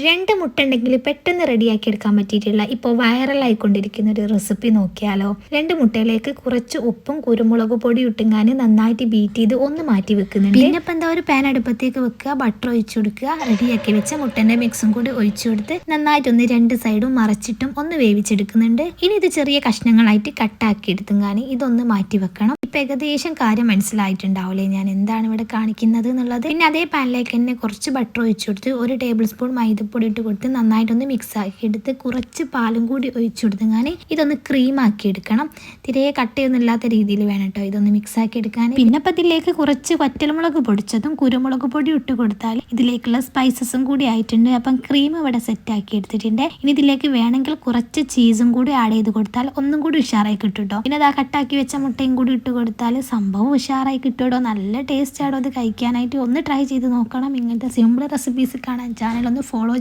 2 മുട്ട ഉണ്ടെങ്കിൽ പെട്ടെന്ന് റെഡിയാക്കി എടുക്കാൻ പറ്റിയിട്ടുള്ള ഇപ്പോൾ വൈറലായിക്കൊണ്ടിരിക്കുന്ന ഒരു റെസിപ്പി നോക്കിയാലോ. 2 മുട്ടയിലേക്ക് കുറച്ച് ഉപ്പും കുരുമുളക് പൊടി ഇട്ടുങ്ങാൻ നന്നായിട്ട് ബീറ്റ് ചെയ്ത് ഒന്ന് മാറ്റി വെക്കുന്നുണ്ട്. പിന്നെ ഇപ്പം എന്താ, ഒരു പാൻ അടുപ്പത്തേക്ക് വെക്കുക, ബട്ടർ ഒഴിച്ചു കൊടുക്കുക, റെഡിയാക്കി വെച്ച മുട്ടൻ്റെ മിക്സും കൂടി ഒഴിച്ചു കൊടുത്ത് നന്നായിട്ടൊന്ന് 2 സൈഡും മറച്ചിട്ടും ഒന്ന് വേവിച്ചെടുക്കുന്നുണ്ട്. ഇനി ഇത് ചെറിയ കഷ്ണങ്ങളായിട്ട് കട്ടാക്കി എടുത്തുങ്ങാൻ ഇതൊന്ന് മാറ്റി വെക്കണം. ഇപ്പം ഏകദേശം കാര്യം മനസ്സിലായിട്ടുണ്ടാവില്ലേ ഞാൻ എന്താണ് ഇവിടെ കാണിക്കുന്നത് എന്നുള്ളത്. പിന്നെ അതേ പാനിലേക്ക് തന്നെ കുറച്ച് ബട്ടർ ഒഴിച്ചു കൊടുത്ത് 1 ടേബിൾ സ്പൂൺ മൈദപ്പൊടി ഇട്ട് കൊടുത്ത് നന്നായിട്ടൊന്ന് മിക്സ് ആക്കി എടുത്ത് കുറച്ച് പാലും കൂടി ഒഴിച്ചു കൊടുത്തങ്ങാൻ ഇതൊന്ന് ക്രീം ആക്കി എടുക്കണം. തിരെ കട്ടയൊന്നും ഇല്ലാത്ത രീതിയിൽ വേണം കേട്ടോ ഇതൊന്ന് മിക്സ് ആക്കി എടുക്കാൻ. പിന്നെ അപ്പം ഇതിലേക്ക് കുറച്ച് വറ്റൽമുളക് പൊടിച്ചതും കുരുമുളക് പൊടി ഇട്ട് കൊടുത്താൽ ഇതിലേക്കുള്ള സ്പൈസസും കൂടി ആയിട്ടുണ്ട്. അപ്പം ക്രീം ഇവിടെ സെറ്റ് ആക്കി എടുത്തിട്ടുണ്ട്. ഇനി ഇതിലേക്ക് വേണമെങ്കിൽ കുറച്ച് ചീസും കൂടി ആഡ് ചെയ്ത് കൊടുത്താൽ ഒന്നും കൂടി ഉഷാറായി കിട്ടും കേട്ടോ. പിന്നെ അതാ കട്ടാക്കി വെച്ച മുട്ടയും കൂടി ഇട്ട് കൊടുത്താൽ സംഭവം ഉഷാറായി കിട്ടുമോ. നല്ല ടേസ്റ്റ് ആണോ അത് കഴിക്കാനായിട്ട്. ഒന്ന് ട്രൈ ചെയ്ത് നോക്കണം. ഇങ്ങനത്തെ സിമ്പിൾ റെസിപ്പീസ് കാണാൻ ചാനൽ ഒന്ന് ഫോളോ